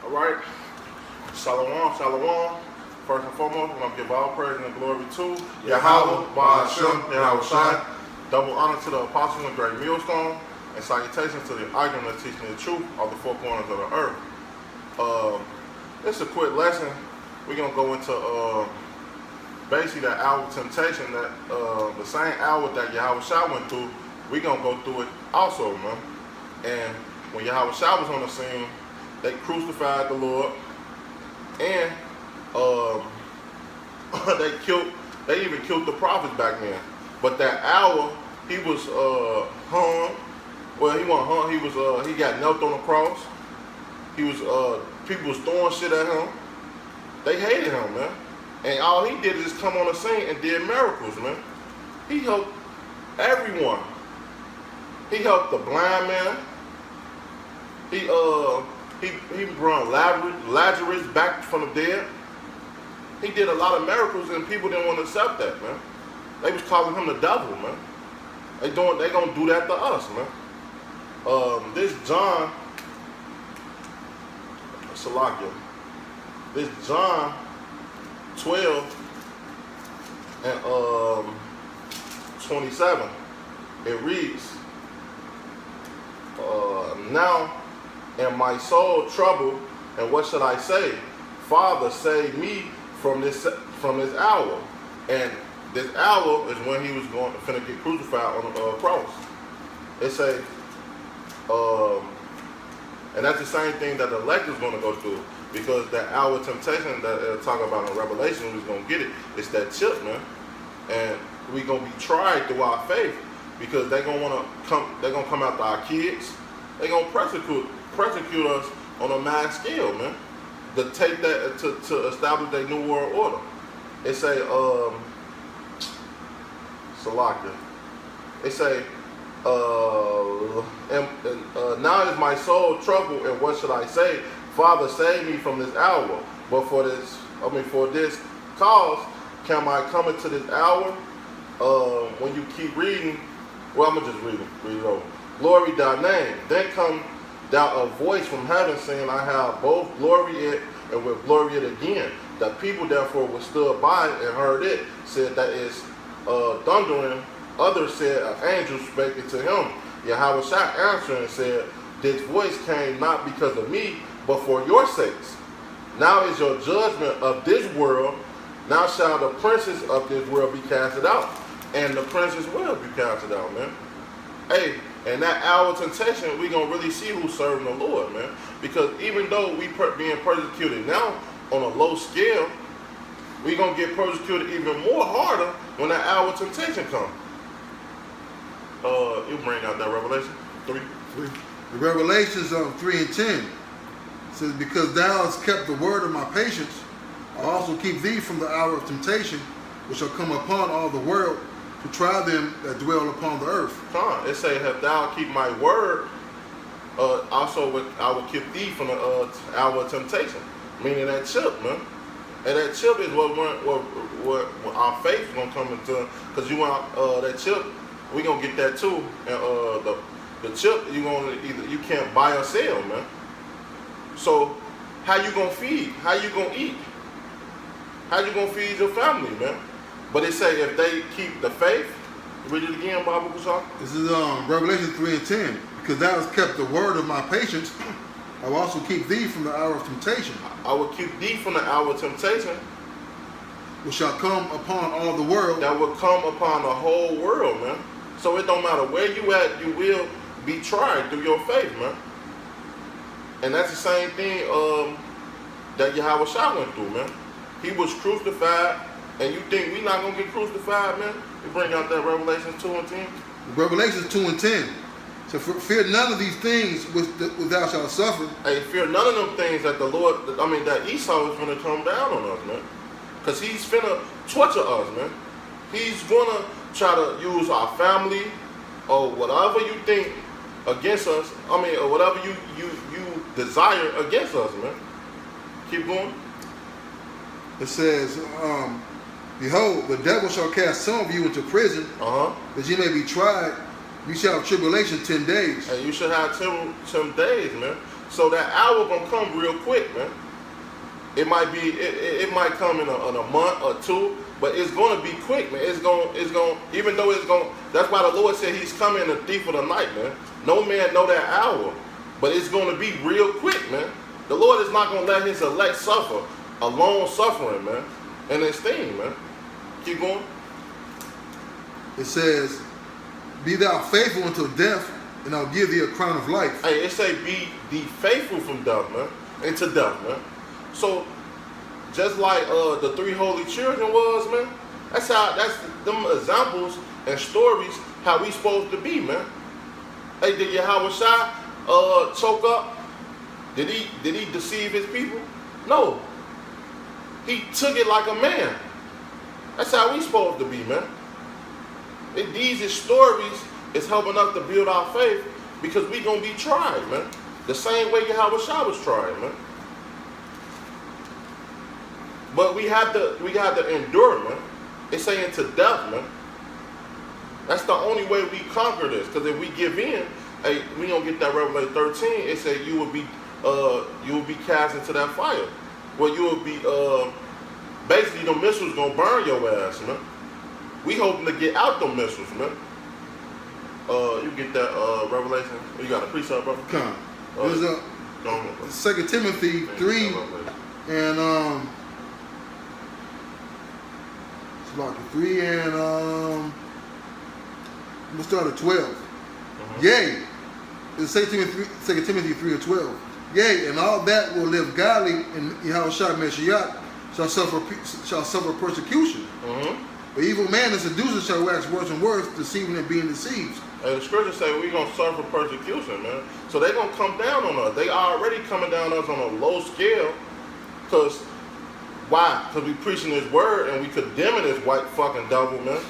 All right. Shalom, shalom. First and foremost, we're going to give all praise and glory to Yahawah, Yahawashi. Double honor to the apostle and great millstone, and salutations to the icon that's teaching the truth of the four corners of the earth. It's a quick lesson. We're going to go into basically that hour of temptation, that the same hour that Yahawashi went through. We're going to go through it also, man. And when Yahawashi was on the scene, they crucified the Lord, and they even killed the prophets back then. But that hour, he was hung. Well, he wasn't hung. He got knelt on the cross. He was people was throwing shit at him. They hated him, man. And all he did is just come on the scene and did miracles, man. He helped everyone. He helped the blind man. He brought Lazarus back from the dead. He did a lot of miracles, and people didn't want to accept that, man. They was calling him the devil, man. They gonna do that to us, man. This John Salakia. This John 12 and 27. It reads, now am my soul troubled, and what should I say? Father, save me from this hour. And this hour is when he was finna get crucified on the cross. It say, and that's the same thing that the elect is going to go through, because that hour of temptation that they'll talk about in Revelation, who's going to get it, it's that chip, man. And we going to be tried through our faith, because they're going to come after our kids. They're going to persecute us on a mass scale, man. To take that, to establish their new world order. It say, Salakia. It say, now is my soul troubled, and what should I say? Father, save me from this hour. But for this cause, can I come into this hour? When you keep reading, well, I'm gonna just read it over. Glory thy name. Then come down a voice from heaven saying, I have both glory it and will glory it again. The people therefore were stood by and heard it, said that is thundering. Others said, an angel spake it to him. Yahawashi answered and said, this voice came not because of me, but for your sakes. Now is your judgment of this world. Now shall the princes of this world be casted out. And the princes will be casted out, man. Hey, and that hour of temptation, we're going to really see who's serving the Lord, man. Because even though we being persecuted now on a low scale, we're going to get persecuted even more harder when that hour of temptation comes. You bring out that Revelation 3. The Revelations 3 and 10 says, because thou hast kept the word of my patience, I also keep thee from the hour of temptation, which shall come upon all the world, to try them that dwell upon the earth. It say, if thou keep my word, also I will keep thee from the hour of temptation. Meaning that chip, man. And that chip is what our faith is going to come into. Because you want that chip, we're going to get that too. And the chip, you can't buy or sell, man. So how you going to feed? How you going to eat? How you going to feed your family, man? But it say if they keep the faith, read it again, Bible Kushan. This is Revelation 3 and 10. Because thou hast kept the word of my patience, I will also keep thee from the hour of temptation. I will keep thee from the hour of temptation, which shall come upon all the world. That will come upon the whole world, man. So it don't matter where you at, you will be tried through your faith, man. And that's the same thing that Yahawashi went through, man. He was crucified, and you think we not gonna get crucified, man? We bring out that Revelation 2 and 10. Revelation 2 and 10. So fear none of these things which thou shalt suffer. Hey, fear none of them things that that Esau is gonna come down on us, man. Because he's finna torture us, man. He's gonna try to use our family or whatever you think against us. Or whatever you desire against us, man. Keep going. It says, behold, the devil shall cast some of you into prison, that ye may be tried. You shall have tribulation 10 days. And you should have 10 days, man. So that hour gonna come real quick, man. It might be, it might come in a month or two, but it's gonna be quick, man. It's gonna, even though it's gonna, that's why the Lord said he's coming the thief of the night, man. No man know that hour, but it's gonna be real quick, man. The Lord is not gonna let his elect suffer a long suffering, man, and his thing, man. Keep going. It says, be thou faithful until death, and I'll give thee a crown of life. Hey, it say be faithful from death, man, into death, man. So, just like the three holy children was, man, that's them examples and stories how we supposed to be, man. Hey, did Yahawashi choke up? Did he deceive his people? No. He took it like a man. That's how we supposed to be, man. And these stories is helping us to build our faith because we gonna be tried, man. The same way Yahawashi was tried, man. But we have to endure, man. It's saying to death, man. That's the only way we conquer this. Because if we give in, hey, we don't get that Revelation 13. It said you will be cast into that fire. Well, you will be basically the missiles gonna burn your ass, man. We hoping to get out them missiles, man. You get that Revelation. You got a precept, bro? Come. There's a 2 Timothy 3 and it's like 3 and we'll start at 12. Yea, it's 2 Timothy 3 and 12. Yea, and all that will live godly in Yahawashi Mashiach shall suffer persecution. But evil man and seducer shall wax worse and worse, deceiving and being deceived. And the scriptures say we're going to suffer persecution, man. So they're going to come down on us. They already coming down on us on a low scale. Because, why? Because we preaching this word and we condemning this white fucking devil, man.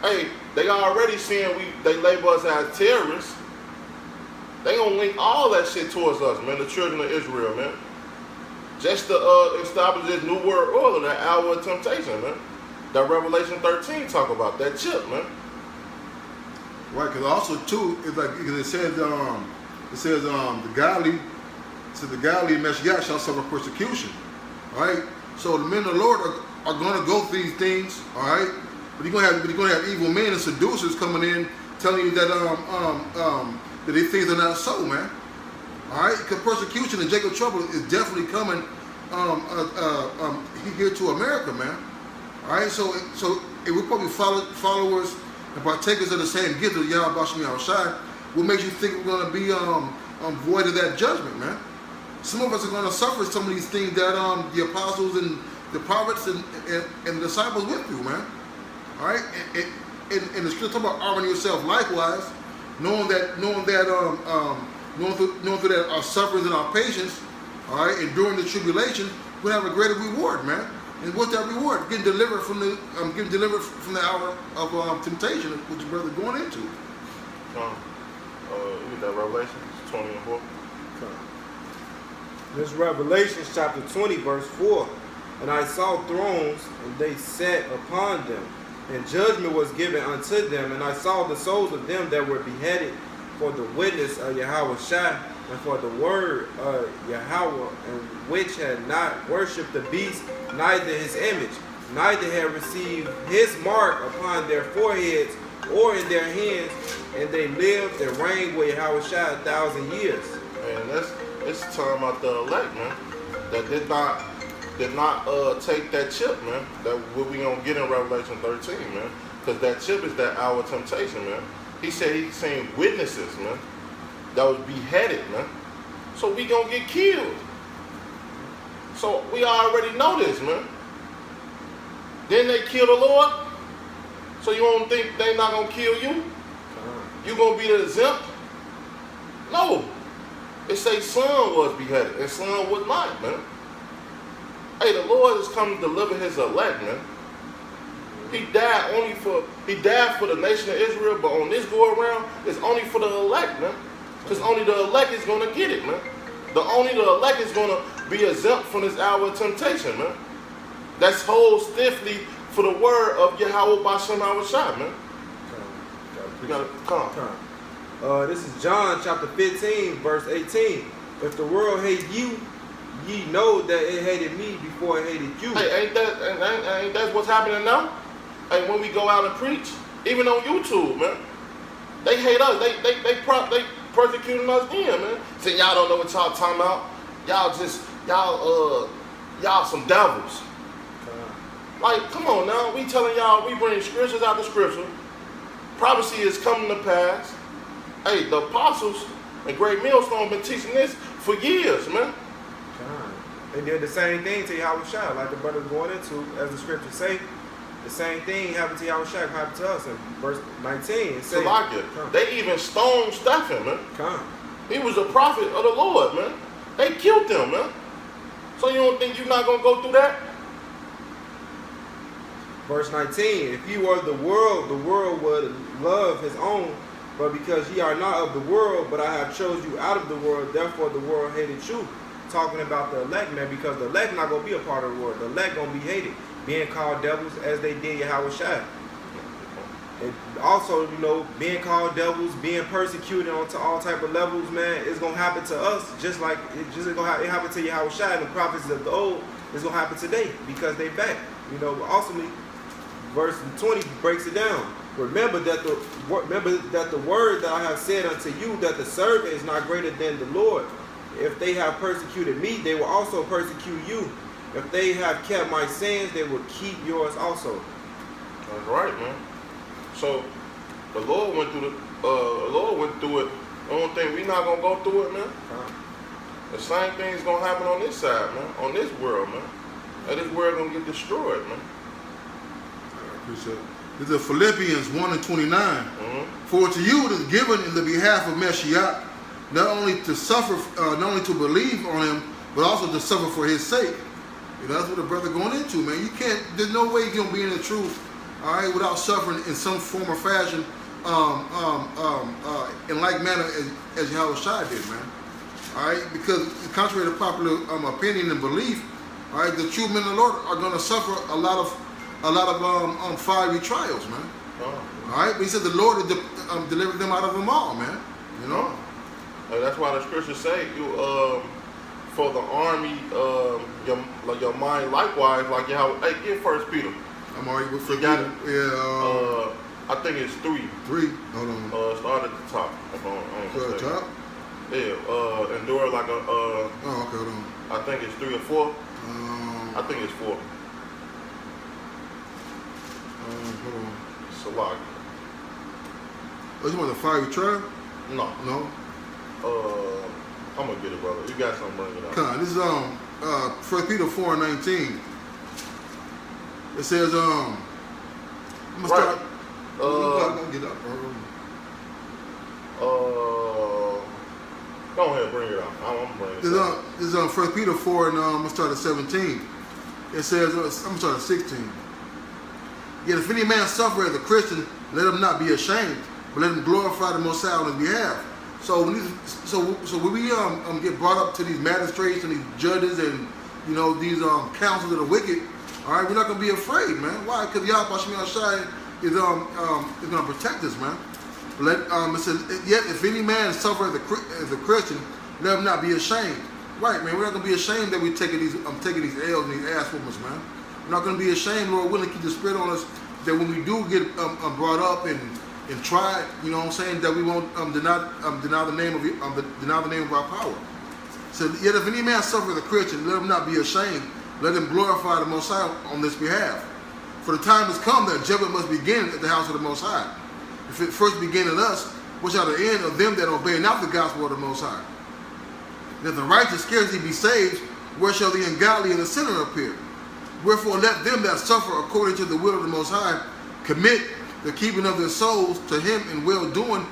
Hey, they already saying they label us as terrorists. They going to link all that shit towards us, man, the children of Israel, man. Just to establish this new world order, that hour of temptation, man. That Revelation 13 talk about, that chip, man. Right, because also too, it's like it says the godly Mashiach shall suffer persecution. All right, so the men of the Lord are going to go through these things. All right, but you're going to have evil men and seducers coming in telling you that that these things are not so, man. All right, because persecution and Jacob trouble is definitely coming here to America, man. All right, so if we're probably followers and partakers of the same gift of Yahawashi, what makes you think we're going to be void of that judgment, man? Some of us are going to suffer some of these things that the apostles and the prophets and the disciples went through, man. All right, and the scripture talk about arming yourself likewise, knowing through that our sufferings and our patience, all right, and during the tribulation, we'll have a greater reward, man. And what's that reward? Getting delivered from the hour of temptation, which your brother going into. You get that Revelation 20 and 4. This is Revelation chapter 20, verse 4. And I saw thrones, and they sat upon them, and judgment was given unto them. And I saw the souls of them that were beheaded for the witness of Yahawashi and for the word of Yahawah, and which had not worshipped the beast, neither his image, neither had received his mark upon their foreheads or in their hands, and they lived and reigned with Yahawashi 1,000 years. Man, it's talking about the elect, man, that did not take that chip, man. That what we gonna get in Revelation 13, man, because that chip is that hour of temptation, man. He said he's seen witnesses, man, that was beheaded, man. So we gonna get killed. So we already know this, man. Didn't they kill the Lord? So you don't think they not gonna kill you? You gonna be the exempt? No. It say son was beheaded and son was not, man. Hey, the Lord is coming to deliver his elect, man. He died for the nation of Israel, but on this go around, it's only for the elect, man. Because only the elect is gonna get it, man. Only the elect is gonna be exempt from this hour of temptation, man. That's hold stiffly for the word of Yahawah Bashem Yahawashi, man. You gotta come. This is John chapter 15, verse 18. If the world hate you, ye know that it hated me before it hated you. Hey, ain't that what's happening now? Hey, when we go out and preach, even on YouTube, man, they hate us. They persecuting us then, man. Saying y'all don't know what y'all talking about. Y'all some devils. Like, come on now. We telling y'all, we bring scriptures out the scripture. Prophecy is coming to pass. Hey, the apostles and Great Millstone been teaching this for years, man. They did the same thing to Yahawashi, like the brother's going into, as the scriptures say. The same thing happened to Yahawashi, happened to us in verse 19. It says, they even stoned Stephen, man. Come. He was a prophet of the Lord, man. They killed him, man. So you don't think you're not going to go through that? Verse 19, if you were the world would love his own, but because ye are not of the world, but I have chose you out of the world, therefore the world hated you. Talking about the elect, man, because the elect not going to be a part of the world. The elect going to be hated, being called devils as they did Yahawashi. And also, you know, being called devils, being persecuted onto all type of levels, man, it's going to happen to us just like it happened to Yahawashi and the prophets of the old. It's going to happen today because they back. You know, ultimately, verse 20 breaks it down. Remember that the word that I have said unto you, that the servant is not greater than the Lord. If they have persecuted me, they will also persecute you. If they have kept my sins, they will keep yours also. That's right, man. So the Lord went through it. I don't think we not gonna go through it, man. The same thing is gonna happen on this side, man. On this world, man. And this world gonna get destroyed, man. I appreciate it. This is Philippians 1 and 29. Mm-hmm. For to you it is given in the behalf of Mashiach, not only to suffer, not only to believe on him, but also to suffer for his sake. You know, that's what the brother going into, man. You can't. There's no way you're gonna be in the truth, all right, without suffering in some form or fashion, in like manner as Yahawashi did, man. All right, because contrary to popular opinion and belief, all right, the true men of the Lord are gonna suffer a lot of fiery trials, man. Oh. All right, but he said the Lord delivered them out of them all, man. You know. That's why the scriptures say you for the army your mind likewise like Yahweh. Hey, get 1 Peter. I'm already with Peter. Yeah. I think it's 3. 3. Hold on. Start at the top. At the top. Yeah. Endure like a. Oh, okay. Hold on. I think it's 3 or 4. I think it's 4. Hold on. Salak. Oh, you want the fiery trial? No. I'm gonna get it, brother. You got something, bring it up. Come on, this is 1 Peter 4 and 19. It says I'm gonna start. I'm gonna get up, bro. Go ahead, bring it up. I'm gonna bring it up. This is 1 Peter 4 and I'm gonna start at 17. It says I'm gonna start at 16. Yet if any man suffer as a Christian, let him not be ashamed, but let him glorify the Most High on his behalf. So when we get brought up to these magistrates and these judges and these councils of the wicked, all right, we're not gonna be afraid, man. Why? Because Yahawashi is gonna protect us, man. It says, yet if any man suffer as a Christian, let him not be ashamed. Right, man. We're not gonna be ashamed that we're taking these L's and these ass whoopings, man. We're not gonna be ashamed, Lord willing, to keep the spirit on us that when we do get brought up and tried, you know what I'm saying, that we won't deny the name of our power. So yet if any man suffer as a Christian, let him not be ashamed. Let him glorify the Most High on this behalf. For the time has come that judgment must begin at the house of the Most High. If it first begin in us, which are the end of them that obey not the gospel of the Most High. And if the righteous scarcely be saved, where shall the ungodly and the sinner appear? Wherefore let them that suffer according to the will of the Most High commit the keeping of their souls to him in well-doing